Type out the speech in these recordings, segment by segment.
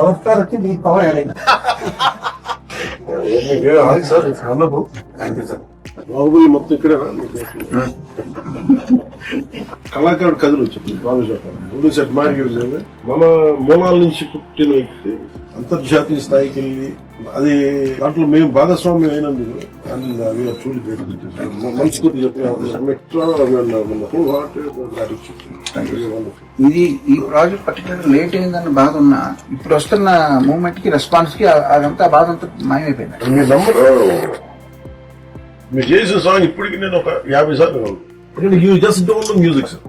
Power star వచ్చి మీ power add అయింది. Sir Baahubali మొత్తం ఇక్కడ కళాకారుడు కథలు వచ్చింది బాబు సెట్ మార్కెట్ మన మూలాల నుంచి పుట్టిన వ్యక్తి అంతర్జాతీయ స్థాయికి వెళ్ళి అది దాంట్లో మేము భాగస్వామ్యం అయినందుకు మంచి కొద్ది ఇది ఈ ప్రాజెక్ట్ పర్టికులర్ లేట్ అయిందన్న బాధ ఉన్నా ఇప్పుడు వస్తున్న మూమెంట్ కి రెస్పాన్స్ కి అదంతా బాధ అంతా మాయమైపోయింది. మీ నంబర్ మీరు చేసిన సాంగ్ ఇప్పటికి నేను ఒక 50 సార్లు ఎందుకంటే you just don't know music sir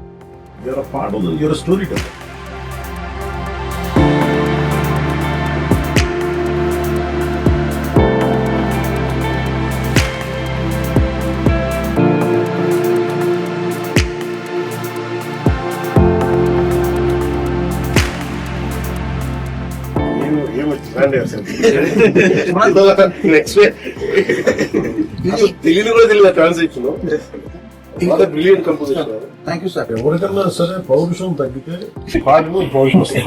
you're part of your storyteller. తెలియదు కూడా తెలియదు ట్రాన్సాక్షన్ ఇంత brilliant composition. Thank you sir. ఎవరికన్నా సరే పౌరుషం తగ్గితే పాటలు పౌరుషం వస్తుంది.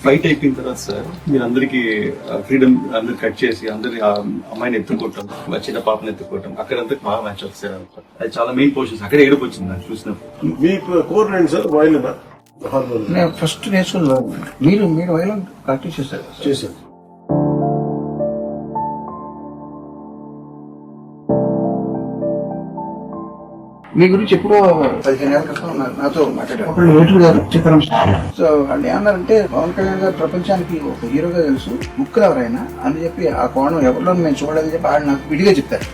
ఫైట్ అయిపోయిన తర్వాత సార్ మీరు అందరికి ఫ్రీడమ్ అందరు కట్ చేసి అందరి అమ్మాయిని ఎత్తుకోవటం చిన్న పాపని ఎత్తుకోవటం అక్కడంతా బాగా మ్యాచ్ అవుతుంది సార్. అది చాలా మెయిన్ పోర్షన్స్ అక్కడే ఏడుపు వచ్చింది నాకు చూసినప్పుడు. మీకు కోర్ ఏంటి సార్? వైలినా హార్మోనియం? నేను ఫస్ట్ నేర్చుకున్నాను. మీరు వైలెంట్ ప్రాక్టీస్ చేశారు. మీ గురించి ఎప్పుడో 15 ఏళ్ల క్రితం నాతో మాట్లాడారు. సో వాళ్ళు ఏమన్నారంటే పవన్ కళ్యాణ్ గారు ప్రపంచానికి ఒక హీరోగా తెలుసు, ముక్కులు ఎవరైనా అని చెప్పి ఆ కోణం ఎవరిలో మేము చూడాలని చెప్పి వాళ్ళు నాకు విడిగా చెప్తారు.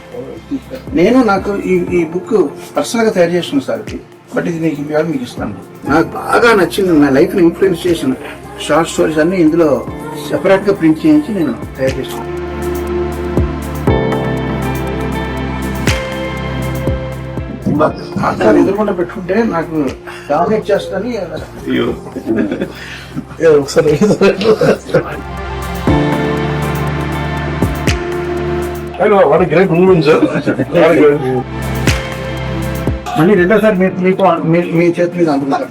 నేను నాకు ఈ బుక్ పర్సనల్ గా తయారు చేస్తున్నాను సార్ ఇది, బట్ ఇది మీకు మీకు ఇస్తాను. నాకు బాగా నచ్చింది, నా లైఫ్ ని ఇన్ఫ్లుయెన్స్ చేసిన షార్ట్ స్టోరీస్ అన్ని ఇందులో సెపరేట్ గా ప్రింట్ చేయించి నేను తయారు చేస్తున్నాను. ఎదురుకుండా పెట్టుకుంటే నాకు డామినేట్ చేస్తాను. ఒకసారి వాట్ గ్రేట్ మూమెంట్ సార్. మళ్ళీ రెండోసారి మీ చేతి మీద అందుకుంటాను.